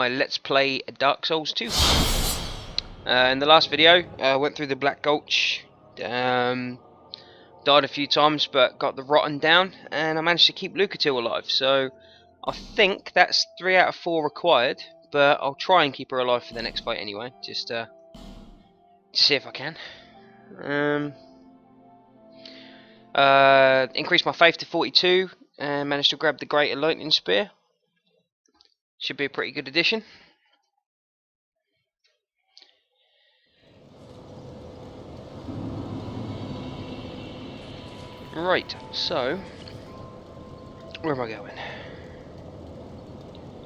Let's play Dark Souls 2. In the last video, I went through the Black Gulch, died a few times, but got the Rotten down, and I managed to keep Lucatil alive. So I think that's 3 out of 4 required, but I'll try and keep her alive for the next fight anyway, just to see if I can. Increased my faith to 42, and managed to grab the Greater Lightning Spear. Should be a pretty good addition. Right, so where am I going?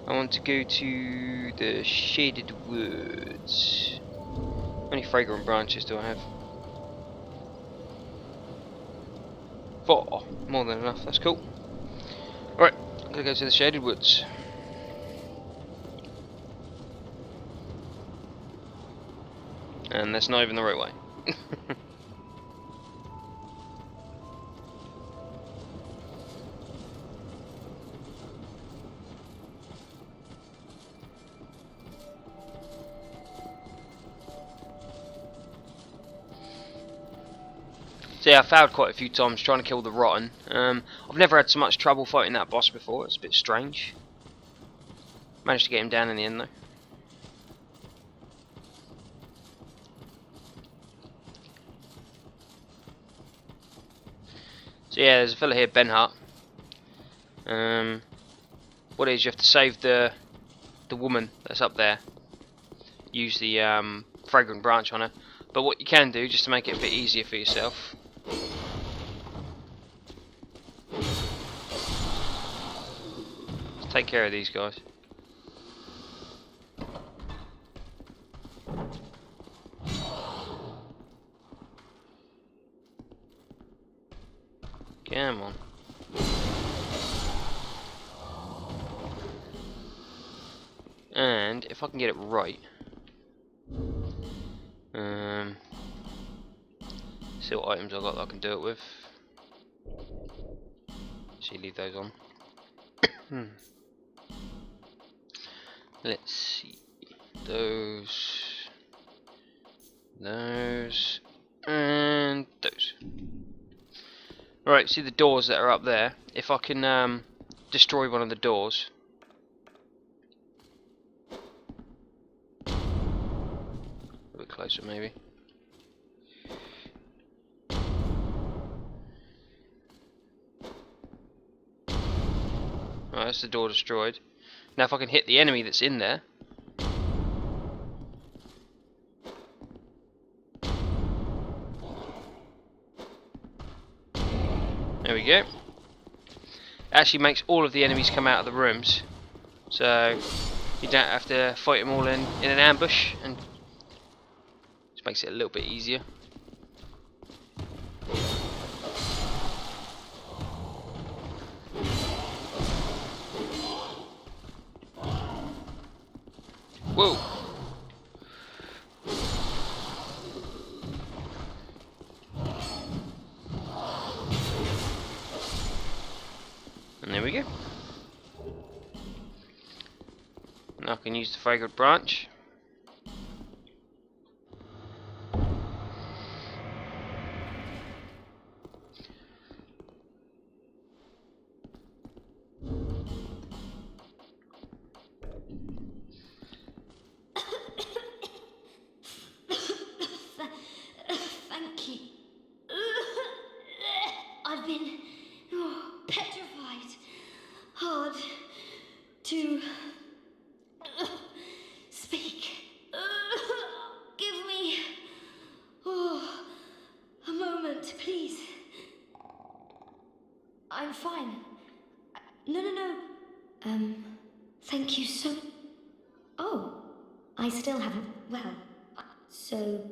I want to go to the Shaded Woods. How many fragrant branches do I have? 4. More than enough, that's cool. Alright, I'm gonna go to the Shaded Woods. And that's not even the right way. So yeah, I failed quite a few times trying to kill the Rotten. I've never had so much trouble fighting that boss before, it's a bit strange. Managed to get him down in the end though. So yeah, there's a fella here, Ben Hart. What it is, you have to save the woman that's up there. Use the fragrant branch on her. But what you can do, just to make it a bit easier for yourself, is take care of these guys. Come on. And if I can get it right, see what items I've got that I can do it with. Actually, leave those on. Let's see. Those, and those. Right, see the doors that are up there? If I can destroy one of the doors. A bit closer maybe. Right, that's the door destroyed. Now if I can hit the enemy that's in there. There we go. It actually makes all of the enemies come out of the rooms. So you don't have to fight them all in an ambush, and just makes it a little bit easier. Whoa! And there we go. Now I can use the fragrant branch. Thank you. I've been petrified. Hard to speak. Give me a moment, please. I'm fine. No. Thank you so... Oh, I still haven't... Well, so...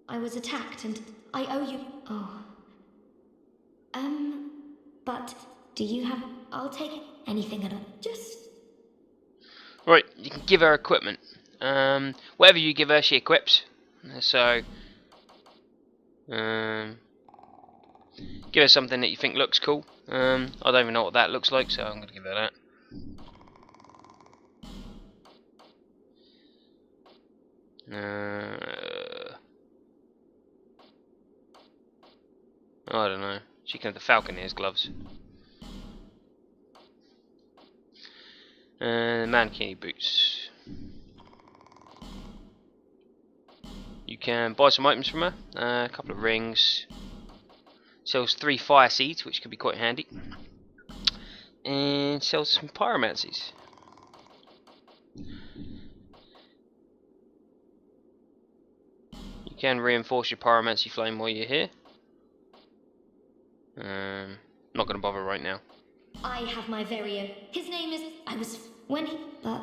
I was attacked and I owe you... Oh. But do you have... I'll take anything at all. Just... Right, you can give her equipment. Whatever you give her, she equips. So... give her something that you think looks cool. I don't even know what that looks like, so I'm going to give her that. I don't know. She can have the Falconeer's gloves. Mankini boots. You can buy some items from her. A couple of rings. Sells 3 fire seeds, which could be quite handy. And sells some pyromancies. You can reinforce your pyromancy flame while you're here. Not going to bother right now. I have my very own. His name is. When he. But.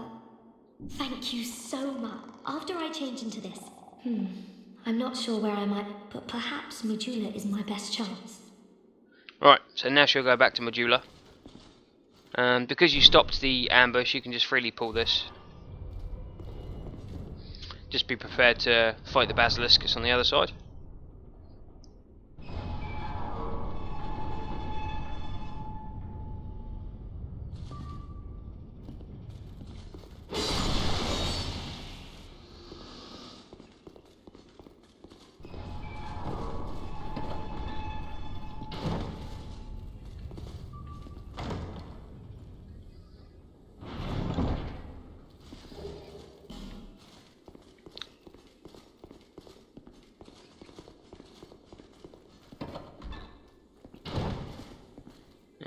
Thank you so much. After I change into this. I'm not sure where I might. But perhaps Majula is my best chance. Right, so now she'll go back to Majula. Because you stopped the ambush, you can just freely pull this. Just be prepared to fight the Basilisk on the other side.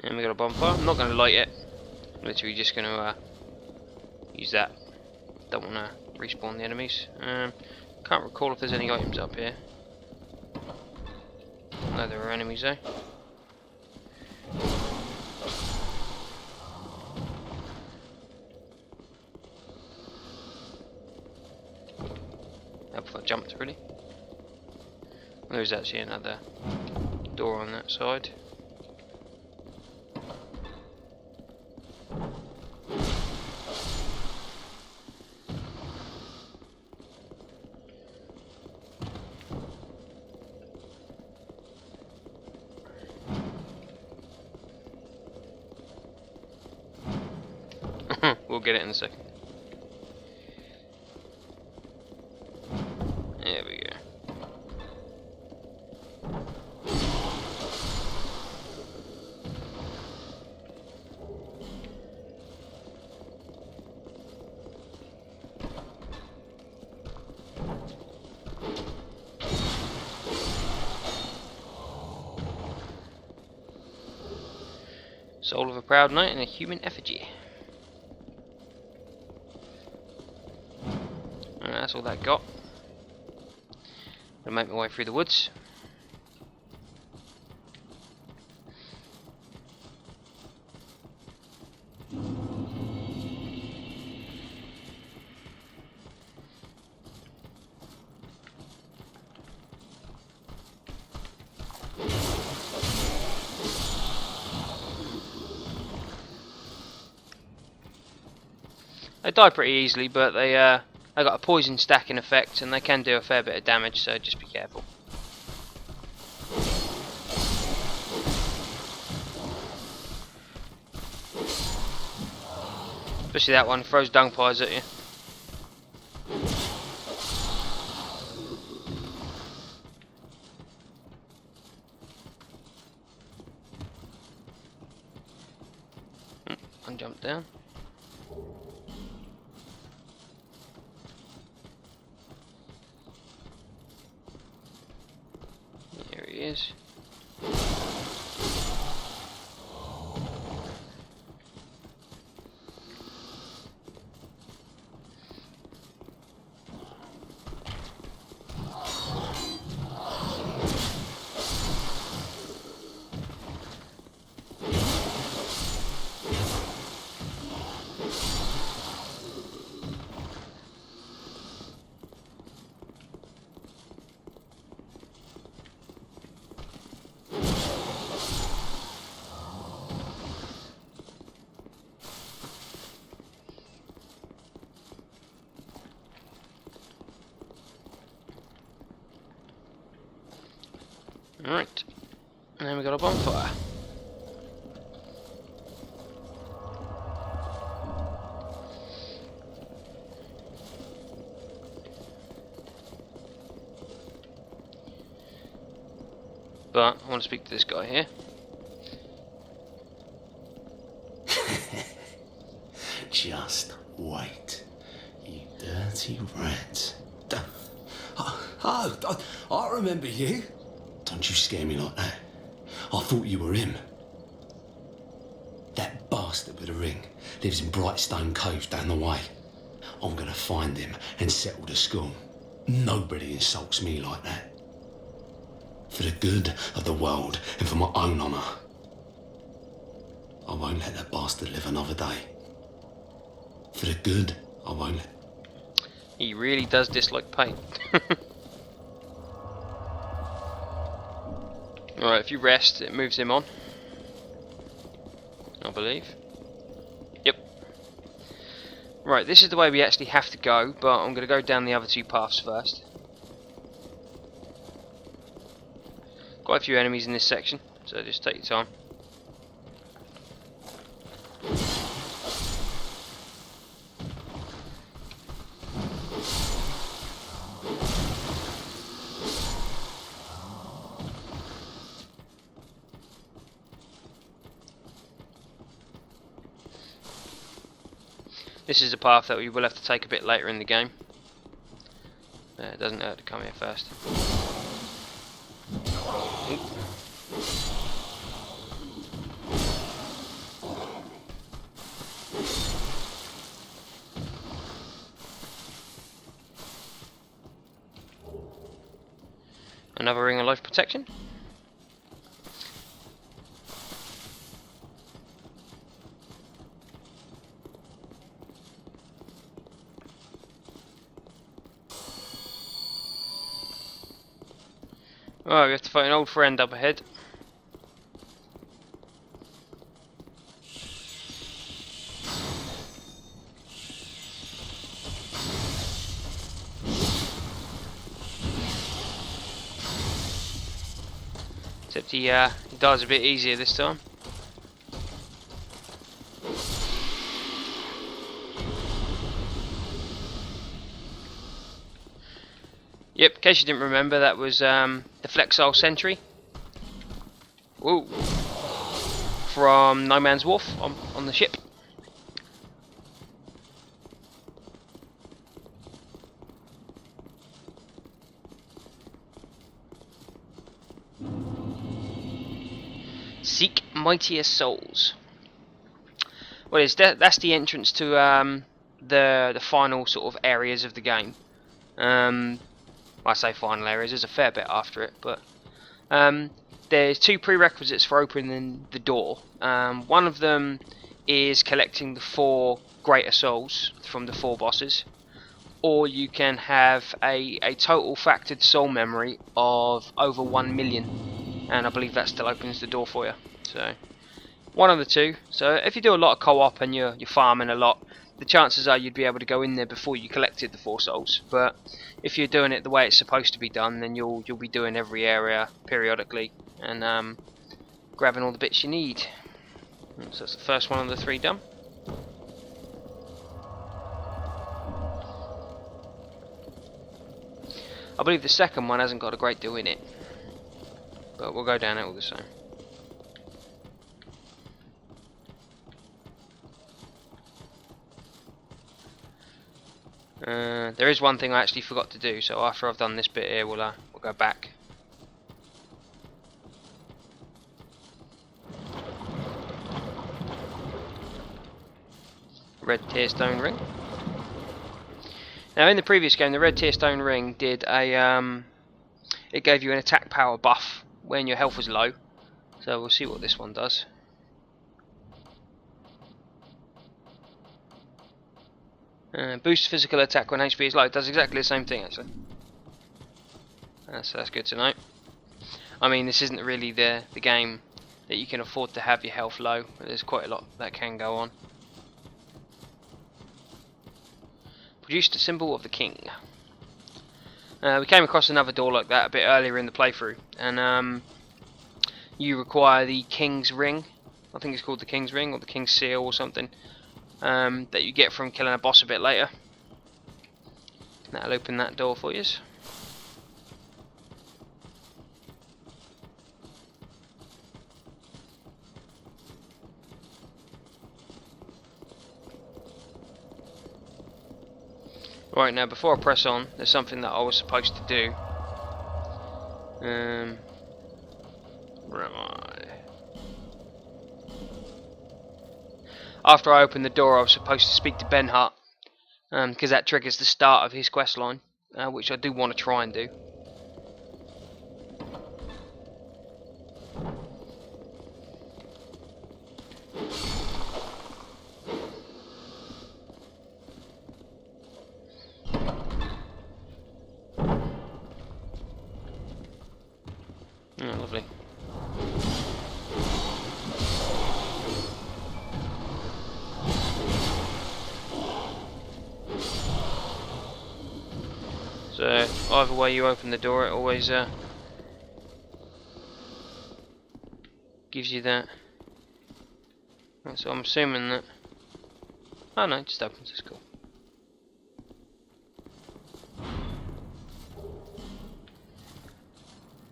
And we got a bonfire. I'm not going to light it. I'm literally just going to use that. Don't want to respawn the enemies. Can't recall if there's any items up here. No, there are enemies though. If I jumped really. There's actually another door on that side. We'll get it in a second. There we go. Soul of a proud knight and a human effigy. And that's all that got. Gonna make my way through the woods. They die pretty easily, but they got a poison stacking effect, and they can do a fair bit of damage. So just be careful. Especially that one throws dung pies at you. One jump down. There he is. Alright, and then we got a bonfire. But I want to speak to this guy here. Just wait, you dirty rat. I remember you. Don't you scare me like that. I thought you were him. That bastard with the ring lives in Brightstone Cove down the way. I'm gonna find him and settle the score. Nobody insults me like that. For the good of the world and for my own honour. I won't let that bastard live another day. For the good, I won't let... He really does dislike pain. Alright, if you rest, it moves him on. I believe. Yep. Right, this is the way we actually have to go, but I'm going to go down the other two paths first. Quite a few enemies in this section, so just take your time. This is a path that we will have to take a bit later in the game. It doesn't hurt to come here first. Oop. Another ring of life protection. Right, we have to fight an old friend up ahead. Except he dies a bit easier this time. Yep, in case you didn't remember, that was the Flexile Sentry. Woo! From No Man's Wharf on the ship. Seek Mightier Souls. Well, that's the entrance to the final sort of areas of the game. I say final areas, there's a fair bit after it, but there's two prerequisites for opening the door. One of them is collecting the 4 greater souls from the 4 bosses, or you can have a total factored soul memory of over 1 million, and I believe that still opens the door for you. So one of the two. So if you do a lot of co-op and you're farming a lot, the chances are you'd be able to go in there before you collected the 4 souls. But if you're doing it the way it's supposed to be done, then you'll be doing every area periodically and grabbing all the bits you need. So that's the first one of the 3 done. I believe the second one hasn't got a great deal in it, but we'll go down it all the same. There is one thing I actually forgot to do, so after I've done this bit here, we'll go back. Red Tearstone Ring. Now, in the previous game, the Red Tearstone Ring did it gave you an attack power buff when your health was low. So we'll see what this one does. Boost physical attack when HP is low. It does exactly the same thing, actually. So that's good to know. I mean, this isn't really the game that you can afford to have your health low. There's quite a lot that can go on. Produced a symbol of the king. We came across another door like that a bit earlier in the playthrough, and you require the King's Ring. I think it's called the King's Ring or the King's Seal or something. That you get from killing a boss a bit later. That'll open that door for you. Right, now before I press on, there's something that I was supposed to do. Where am I? After I opened the door, I was supposed to speak to Ben Hart, because that triggers the start of his quest line, which I do want to try and do. Oh, lovely. So, either way you open the door, it always gives you that. Right, so I'm assuming that... Oh no, it just opens, it's cool.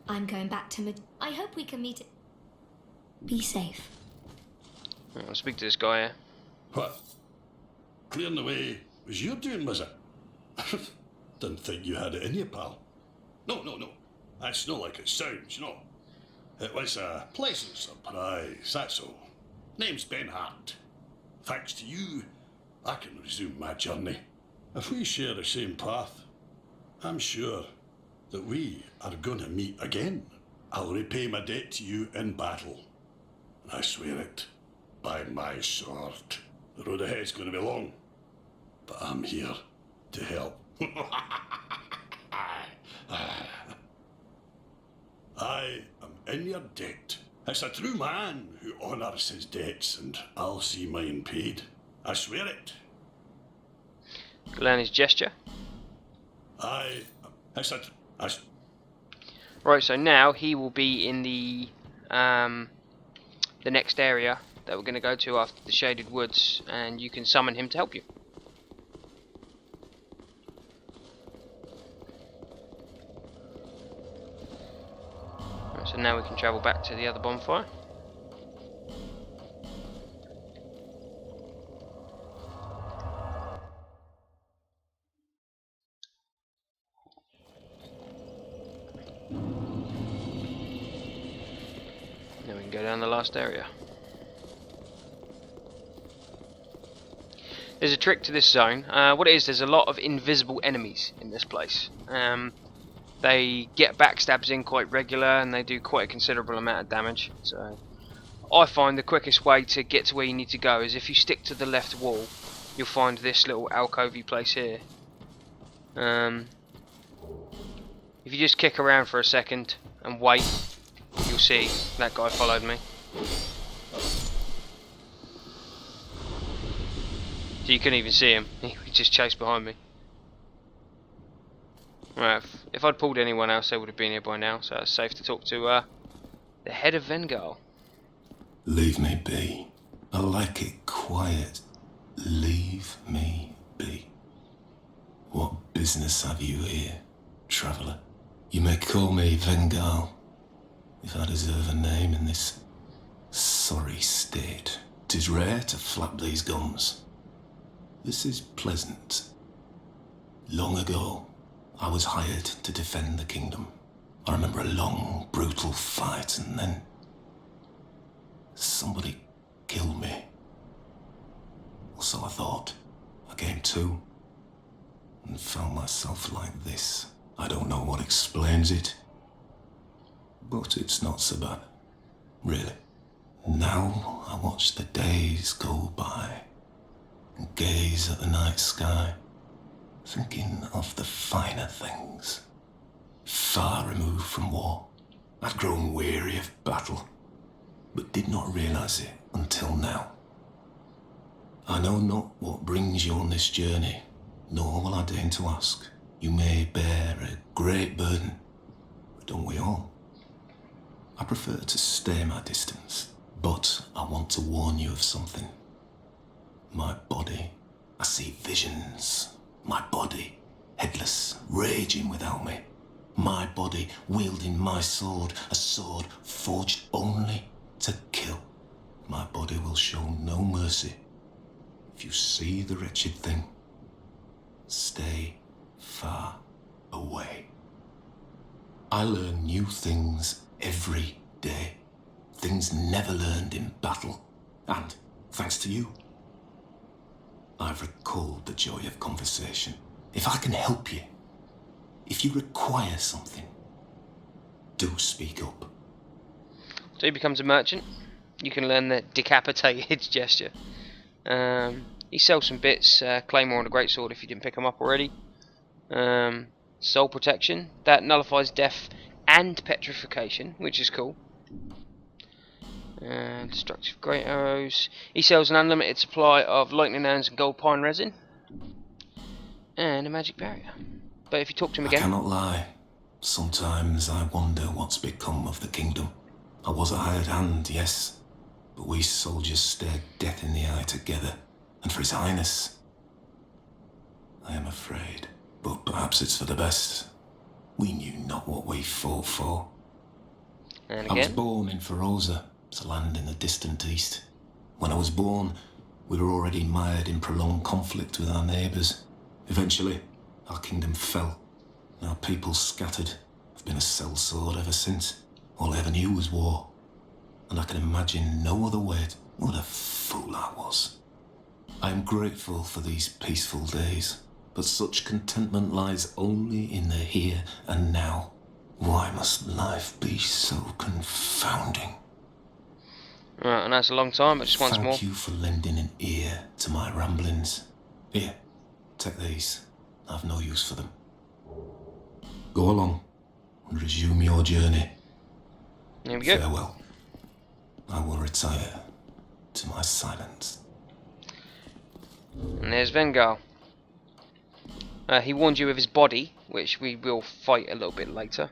I'm going back to I hope we can meet it. Be safe. Right, I'll speak to this guy here. What? Clearing the way was your doing, was it? Didn't think you had it in you, pal. No. That's not like it sounds, you know. It was a pleasant surprise, that's all. Name's Ben Hart. Thanks to you, I can resume my journey. If we share the same path, I'm sure that we are going to meet again. I'll repay my debt to you in battle. I swear it, by my sword. The road ahead's going to be long, but I'm here to help. I am in your debt. It's a true man who honours his debts, and I'll see mine paid. I swear it. Learn his gesture. Right, so now he will be in the next area that we're going to go to after the Shaded Woods, and you can summon him to help you. Right, so now we can travel back to the other bonfire. Now we can go down the last area. There's a trick to this zone. What it is, there's a lot of invisible enemies in this place. They get backstabs in quite regular, and they do quite a considerable amount of damage. So I find the quickest way to get to where you need to go is if you stick to the left wall, you'll find this little alcovey place here. If you just kick around for a second and wait, you'll see that guy followed me. So you couldn't even see him, he just chased behind me. Right, if I'd pulled anyone else, they would have been here by now, so it's safe to talk to the head of Vengal. Leave me be. I like it quiet. Leave me be. What business have you here, traveller? You may call me Vengal, if I deserve a name in this sorry state. 'Tis rare to flap these gums. This is pleasant. Long ago, I was hired to defend the kingdom. I remember a long, brutal fight, and then somebody killed me. Or so I thought. I came to and found myself like this. I don't know what explains it, but it's not so bad, really. Now I watch the days go by and gaze at the night sky, thinking of the finer things. Far removed from war, I'd grown weary of battle, but did not realise it until now. I know not what brings you on this journey, nor will I deign to ask. You may bear a great burden, but don't we all? I prefer to stay my distance, but I want to warn you of something. My body, I see visions. My body, headless, raging without me. My body, wielding my sword, a sword forged only to kill. My body will show no mercy. If you see the wretched thing, stay far away. I learn new things every day. Things never learned in battle. And, thanks to you, I've recalled the joy of conversation. If I can help you, if you require something, do speak up. So he becomes a merchant. You can learn the decapitated gesture. He sells some bits, Claymore and a greatsword if you didn't pick them up already. Soul protection, that nullifies death and petrification, which is cool. Destructive great arrows. He sells an unlimited supply of lightning arrows and gold pine resin. And a magic barrier. But if you talk to him again... I cannot lie. Sometimes I wonder what's become of the kingdom. I was a hired hand, yes, but we soldiers stared death in the eye together. And for His Highness, I am afraid. But perhaps it's for the best. We knew not what we fought for. And I was again. born in Feroza, a land in the distant east. When I was born, we were already mired in prolonged conflict with our neighbours. Eventually, our kingdom fell, and our people scattered. I've been a sellsword ever since. All I ever knew was war, and I can imagine no other way. What a fool I was. I am grateful for these peaceful days, but such contentment lies only in the here and now. Why must life be so confounding? Right, and that's a long time, but just once more. Thank you for lending an ear to my ramblings. Here, take these. I've no use for them. Go along and resume your journey. Here we go. Farewell. I will retire to my silence. And there's Vengal. He warned you of his body, which we will fight a little bit later.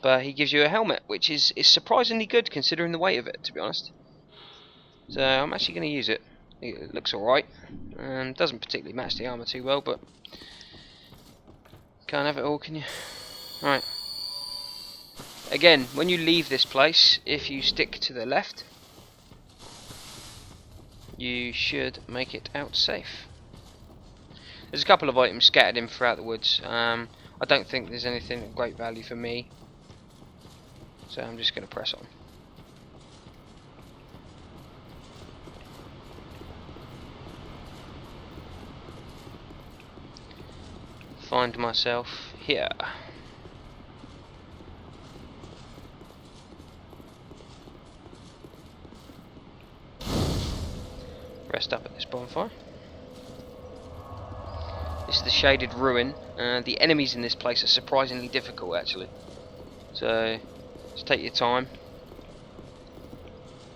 But he gives you a helmet, which is surprisingly good considering the weight of it, to be honest. So I'm actually going to use it. It looks alright. Doesn't particularly match the armour too well, but can't have it all, can you? Right. Again, when you leave this place, if you stick to the left, you should make it out safe. There's a couple of items scattered in throughout the woods. I don't think there's anything of great value for me, so I'm just going to press on. Find myself here. Rest up at this bonfire. This is the shaded ruin. The enemies in this place are surprisingly difficult, actually. So just take your time.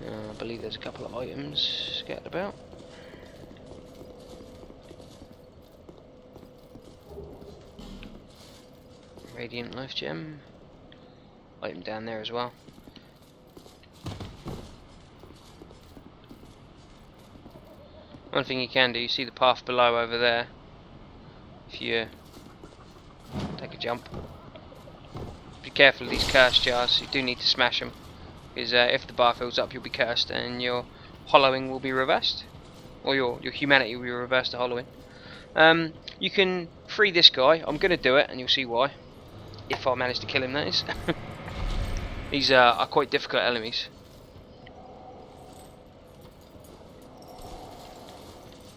I believe there's a couple of items scattered about. Radiant life gem. Item down there as well. One thing you can do, you see the path below over there. If you take a jump, be careful of these curse jars. You do need to smash them, because if the bar fills up, you'll be cursed, and your hollowing will be reversed, or your humanity will be reversed to hollowing. You can free this guy. I'm going to do it, and you'll see why. If I manage to kill him, that is. These are quite difficult enemies.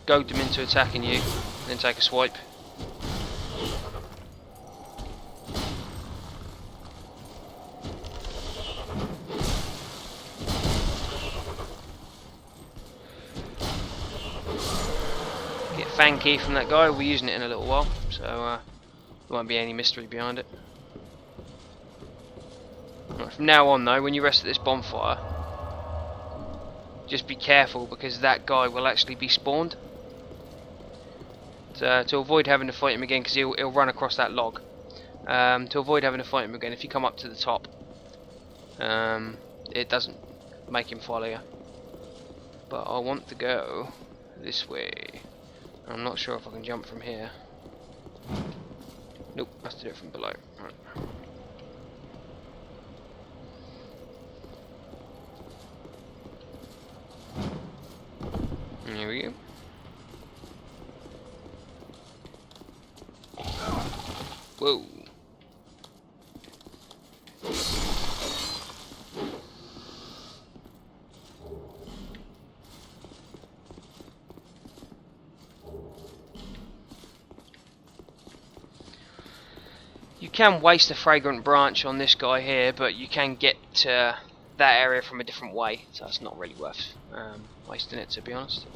Goad them into attacking you, then take a swipe. Get Fang Key from that guy. We'll be using it in a little while, so there won't be any mystery behind it. Right, from now on though, when you rest at this bonfire, just be careful, because that guy will actually be spawned. To avoid having to fight him again, because he'll run across that log. To avoid having to fight him again, if you come up to the top, it doesn't make him follow you. But I want to go this way. I'm not sure if I can jump from here. Nope, I have to do it from below. Right. Here we go. Whoa. You can waste a fragrant branch on this guy here, but you can get to that area from a different way, so it's not really worth wasting it, to be honest.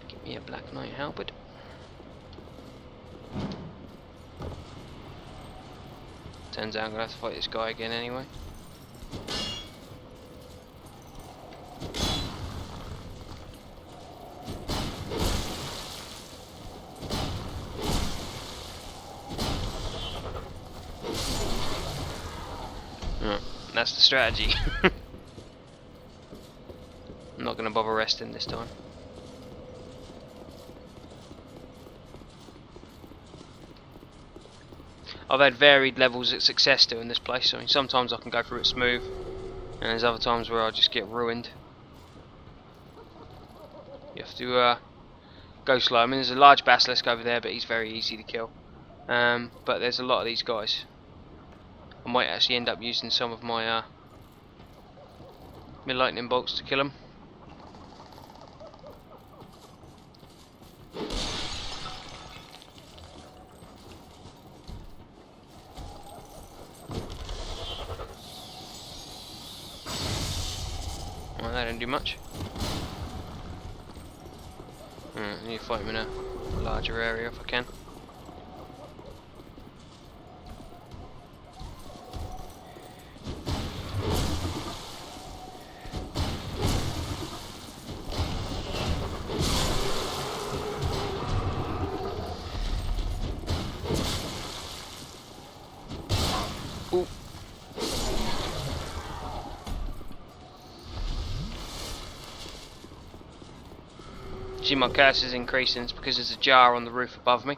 Give me a Black Knight halberd. Turns out I'm gonna have to fight this guy again anyway. That's the strategy. I'm not going to bother resting this time. I've had varied levels of success doing this place. I mean, sometimes I can go through it smooth, and there's other times where I just get ruined. You have to go slow. I mean, there's a large basilisk over there, but he's very easy to kill. But there's a lot of these guys. I might actually end up using some of my my lightning bolts to kill them. Well, that didn't do much. I need to fight him in a larger area if I can. Ooh. See, my curse is increasing. It's because there's a jar on the roof above me.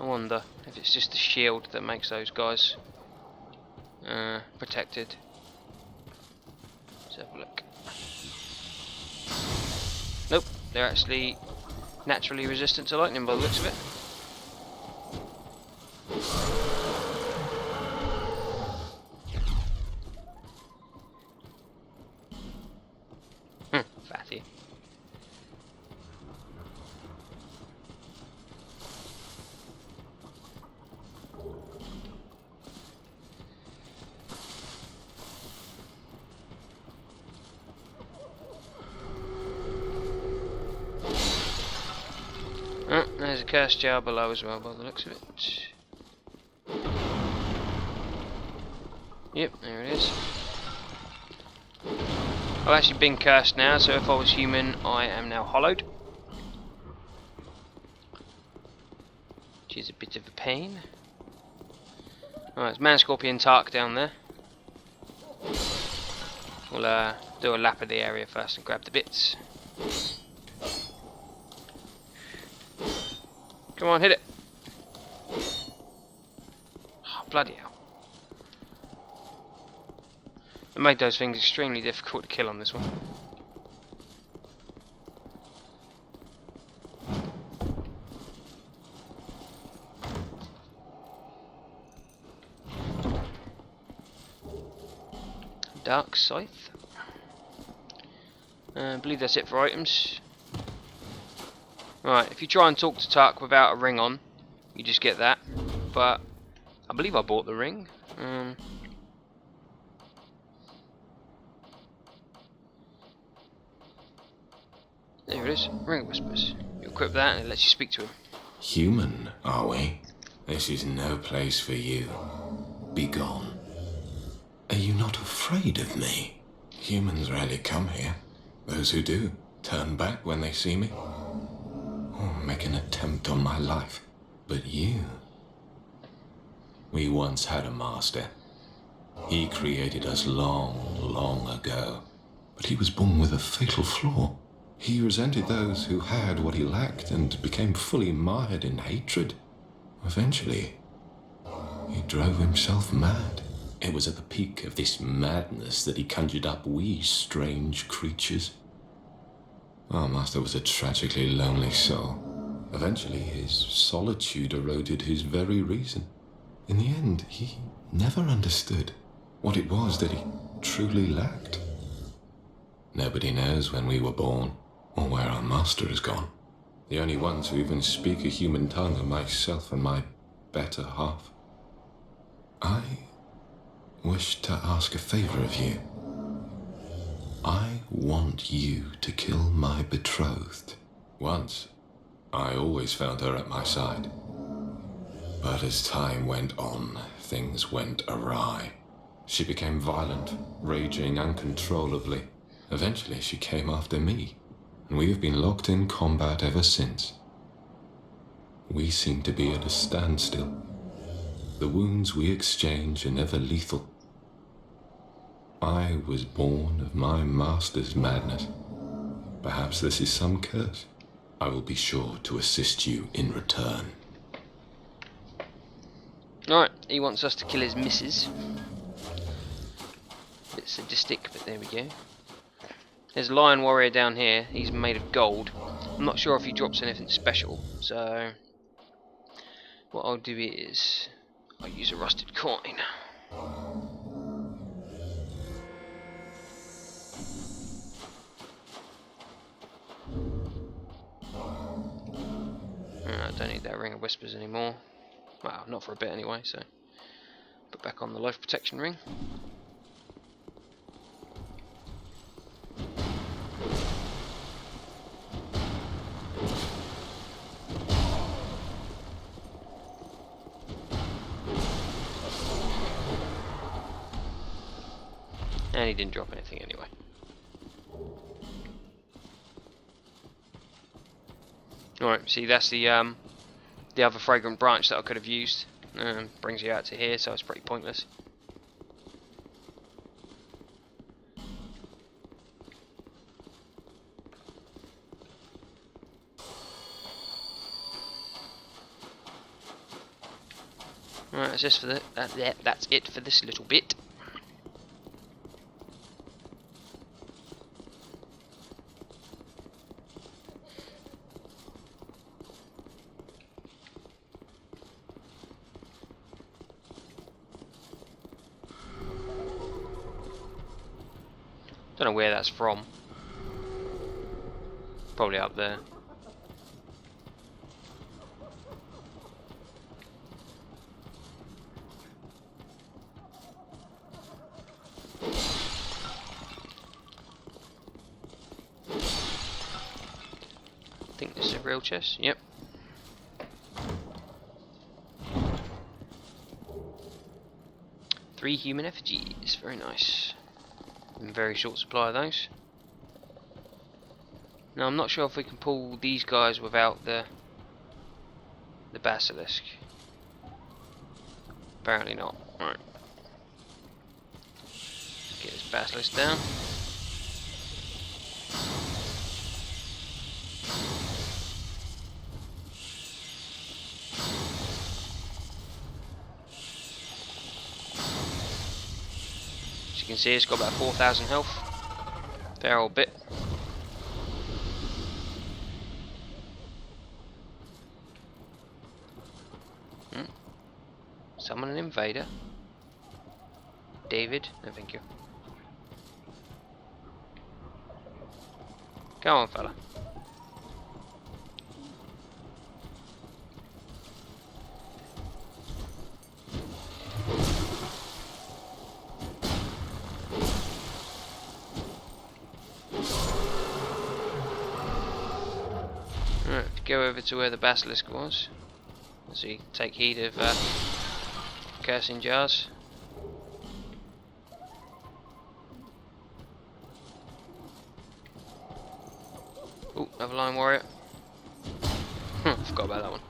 I wonder if it's just the shield that makes those guys protected. Let's have a look. Nope, they're actually naturally resistant to lightning by the looks of it. Fatty. Oh, there's a cursed jar below as well by the looks of it. Yep, there it is. I've actually been cursed now, so if I was human, I am now hollowed. Which is a bit of a pain. Alright, it's Man Scorpion Tark down there. We'll do a lap of the area first and grab the bits. Come on, hit it. Oh, bloody hell. It made those things extremely difficult to kill on this one. Dark Scythe. I believe that's it for items. Right, if you try and talk to Tark without a ring on, you just get that. But I believe I bought the ring. There it is, Ring of Whispers. You equip that and it lets you speak to him. Human, are we? This is no place for you. Be gone. Are you not afraid of me? Humans rarely come here. Those who do turn back when they see me. Or make an attempt on my life. But you... We once had a master. He created us long, long ago. But he was born with a fatal flaw. He resented those who had what he lacked and became fully mired in hatred. Eventually, He drove himself mad. It was at the peak of this madness that he conjured up we strange creatures. Our master was a tragically lonely soul. Eventually, his solitude eroded his very reason. In the end, he never understood what it was that he truly lacked. Nobody knows when we were born, or where our master has gone. The only ones who even speak a human tongue are myself and my better half. I wish to ask a favor of you. I want you to kill my betrothed. Once, I always found her at my side. But as time went on, things went awry. She became violent, raging uncontrollably. Eventually, she came after me, and we have been locked in combat ever since. We seem to be at a standstill. The wounds we exchange are never lethal. I was born of my master's madness. Perhaps this is some curse. I will be sure to assist you in return. Alright, he wants us to kill his missus. Bit sadistic, but there we go. There's a lion warrior down here. He's made of gold. I'm not sure if he drops anything special, so what I'll do is I'll use a rusted coin. I don't need that ring of whispers anymore. Well, not for a bit anyway, so put back on the life protection ring. And he didn't drop anything anyway. Alright, see that's the other fragrant branch that I could have used. Brings you out to here, so it's pretty pointless. Alright, that's just for that's it for this little bit. Don't know where that's from. Probably up there. I think this is a real chest. Yep. Three human effigies. Very nice. In very short supply of those. Now I'm not sure if we can pull these guys without the basilisk. Apparently not. Right. Get this basilisk down. As you can see, it's got about 4,000 health. Fair old bit. Summon an invader. David, no thank you. Go on, fella. Alright, go over to where the basilisk was. So you take heed of cursing jars. Oh, another lion warrior. Forgot about that one.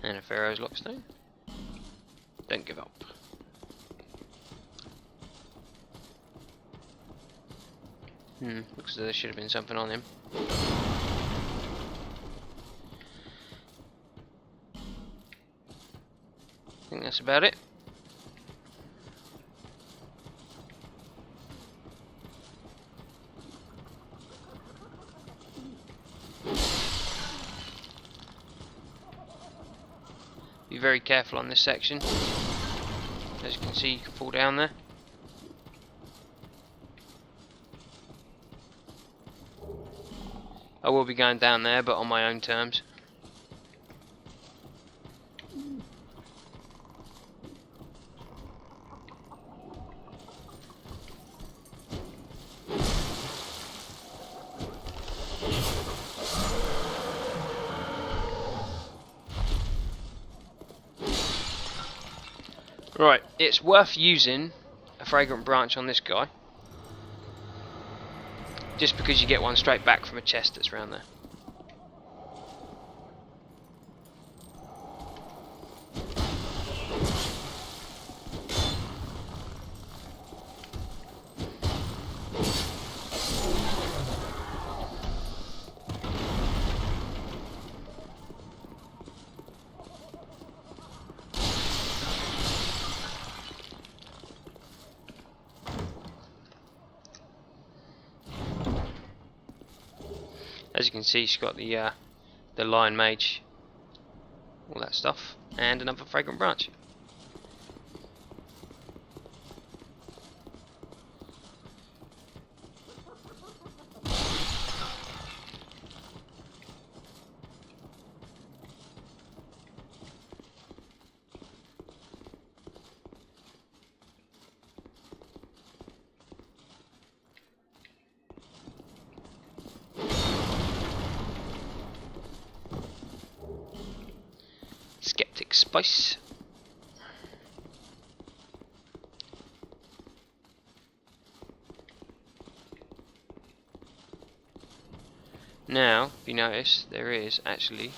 And a Pharaoh's Lockstone. Don't give up. Looks as though there should have been something on him. I think that's about it. Be very careful on this section. As you can see, you can fall down there. I will be going down there, but on my own terms. Right, it's worth using a fragrant branch on this guy. Just because you get one straight back from a chest that's around there. As you can see, she's got the Lion Mage, all that stuff, and another fragrant branch. Skeptic Spice. Now, if you notice, there is actually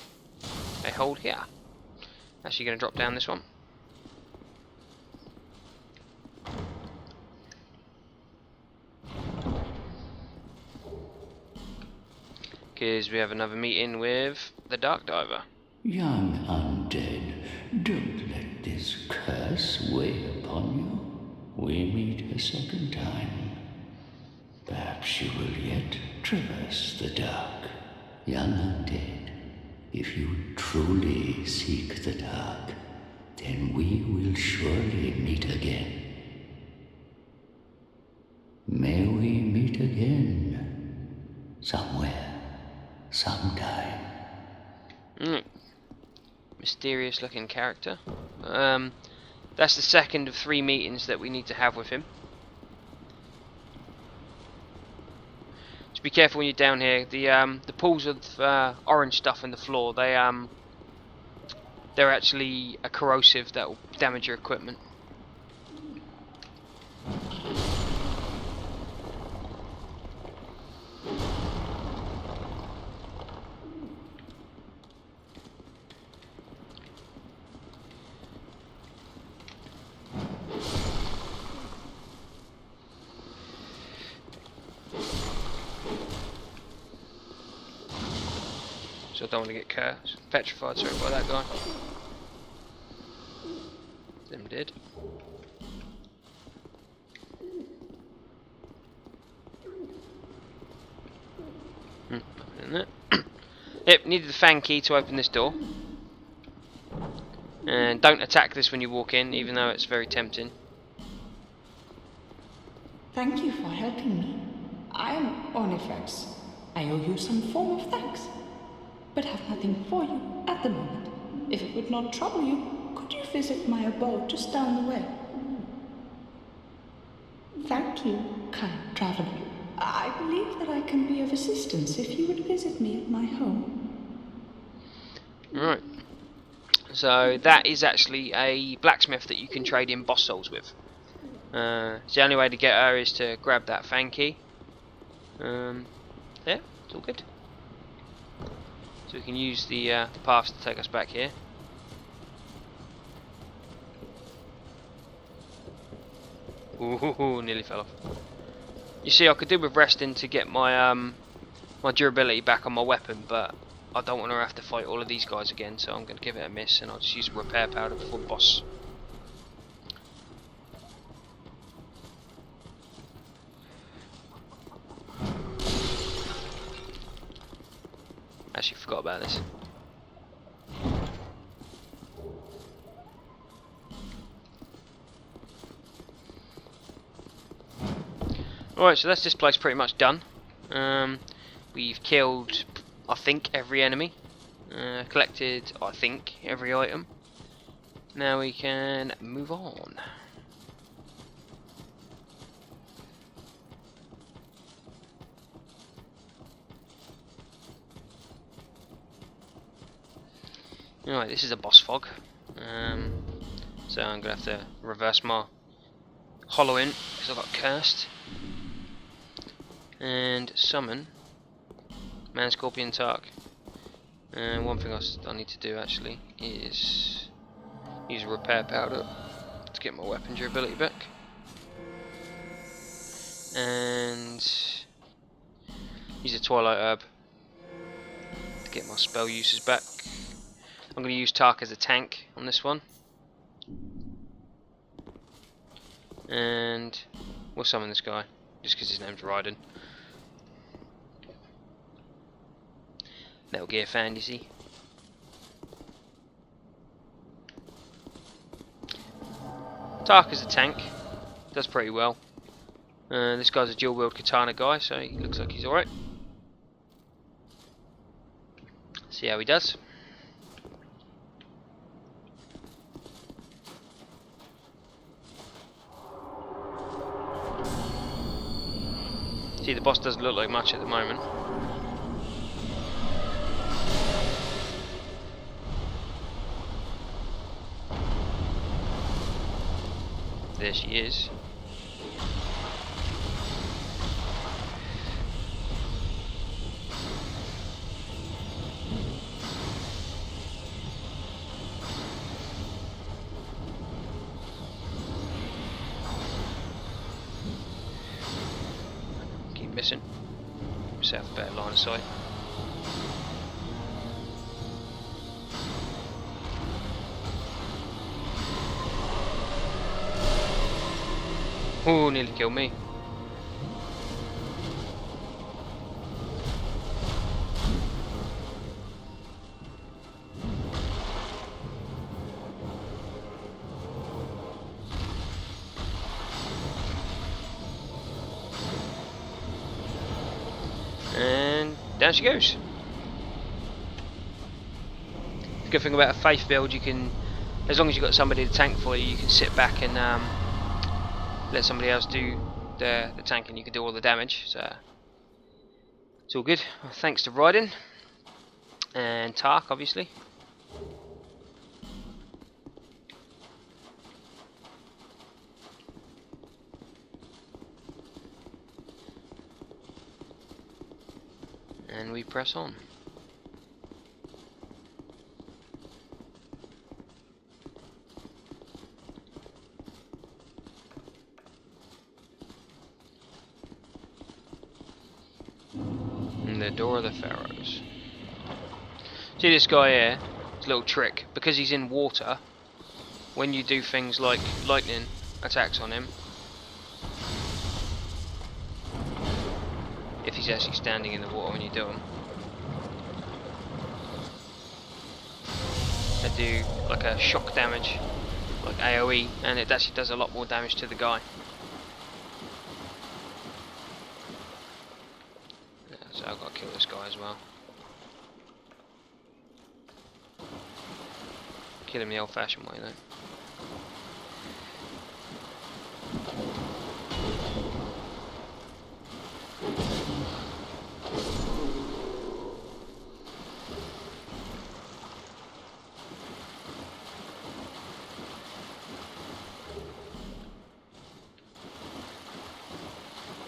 a hole here. Actually going to drop down this one. Because we have another meeting with the Dark Diver. Young undead, don't let this curse weigh upon you. We meet a second time. Perhaps you will yet traverse the dark. Young undead, if you truly seek the dark, then we will surely meet again. May we meet again, somewhere, sometime. Mysterious looking character. That's the second of 3 meetings that we need to have with him. Just be careful when you're down here. The pools of orange stuff in the floor, they're actually corrosive that will damage your equipment. So I don't want to get petrified, sorry, by that guy. Them did. Nothing in there. Yep, needed the fan key to open this door. And don't attack this when you walk in, even though it's very tempting. Thank you for helping me. I am Onifex. I owe you some form of thanks, but have nothing for you at the moment. If it would not trouble you, could you visit my abode just down the way? Thank you, kind traveler. I believe that I can be of assistance if you would visit me at my home. Right. So that is actually a blacksmith that you can trade in boss souls with. So the only way to get her is to grab that fan key. Yeah, it's all good. So we can use the paths to take us back here. Ooh, nearly fell off. You see, I could do with resting to get my my durability back on my weapon, but I don't want to have to fight all of these guys again, so I'm going to give it a miss, and I'll just use a repair powder before the boss. Actually, forgot about this. Alright, so that's this place pretty much done. We've killed, I think, every enemy. Collected, I think, every item. Now we can move on. Alright, this is a boss fog. So I'm going to have to reverse my hollowing because I got cursed. And summon Man Scorpion Tark. And one thing I need to do actually is use a repair powder to get my weapon durability back. And use a Twilight Herb to get my spell uses back. I'm going to use Tark as a tank on this one. And we'll summon this guy, just because his name's Raiden. Metal Gear fan, you see. Tark as a tank, does pretty well. This guy's a dual wield katana guy, so he looks like he's alright. See how he does. See, the boss doesn't look like much at the moment. There she is. Keep missing. Set a better line of sight. Oh, nearly killed me. And down she goes. The good thing about a faith build, you can, as long as you've got somebody to tank for you, you can sit back and let somebody else do the tank, and you can do all the damage. So it's all good. Well, thanks to Raiden and Tark, obviously. And we press on. The Door of the Pharaohs. See this guy here? It's a little trick. Because he's in water, when you do things like lightning attacks on him, if he's actually standing in the water when you do them, they do like a shock damage, like AoE, and it actually does a lot more damage to the guy. So I've got to kill this guy as well. Kill him the old-fashioned way, though.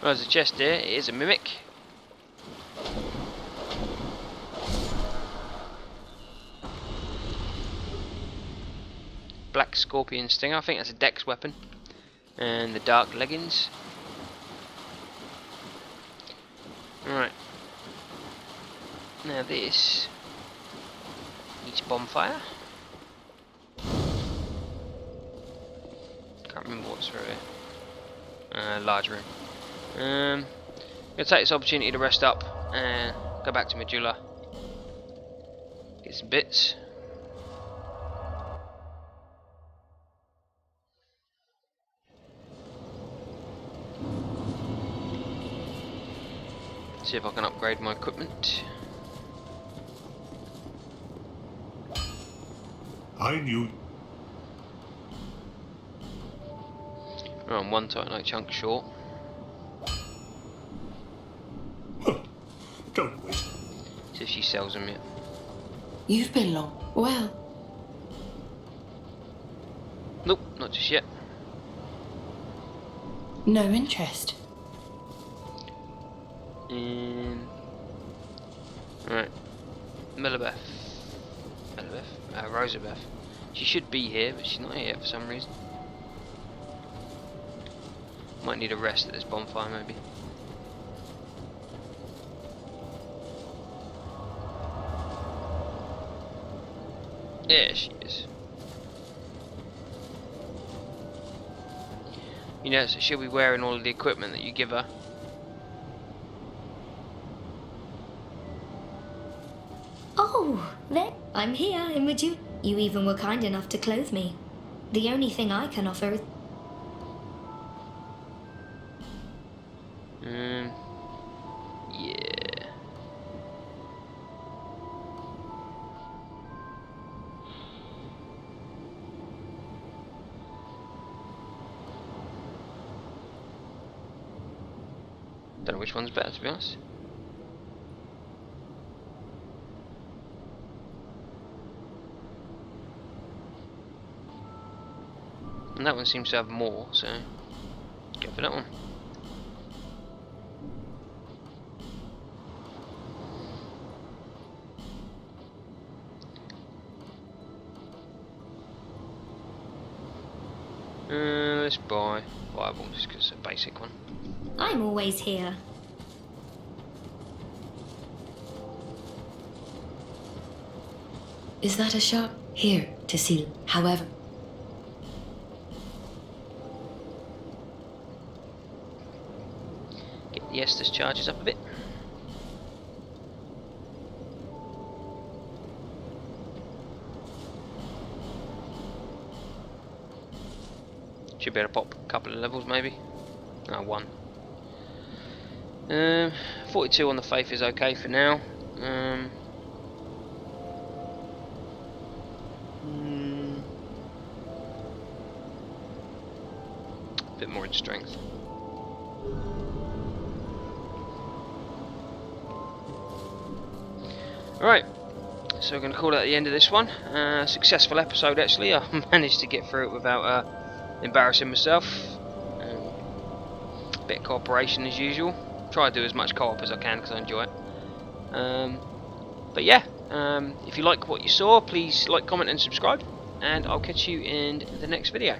Well, there's a chest here. It is a mimic. Black Scorpion Stinger. I think that's a dex weapon. And the dark leggings. Alright. Now this needs bonfire. Can't remember what's through here. Large room. Gonna take this opportunity to rest up and go back to Medulla. Get some bits. See if I can upgrade my equipment. I knew. We're on one Titanite chunk short. Huh. Don't wait. See if she sells them yet. You've been long. Well, Nope, not just yet. no interest. Right. Millibeth. Rosabeth. She should be here, but she's not here for some reason. Might need a rest at this bonfire, maybe. There she is. You know, so she'll be wearing all of the equipment that you give her. Oh, there. I'm here in Medulla. You even were kind enough to clothe me. The only thing I can offer is... Yeah. Don't know which one's better, to be honest. And that one seems to have more, so go for that one. Let's buy Bible just because it's a basic one. I'm always here. Is that a shop? Here, to see. However, Get the Estus charges up a bit. Should be able to pop a couple of levels maybe. No, one. 42 on the faith is okay for now. A bit more in strength. Alright, so we're going to call it the end of this one. Successful episode actually. I managed to get through it without embarrassing myself. Bit of cooperation as usual. Try to do as much co-op as I can because I enjoy it. But yeah, if you like what you saw, please like, comment and subscribe, and I'll catch you in the next video.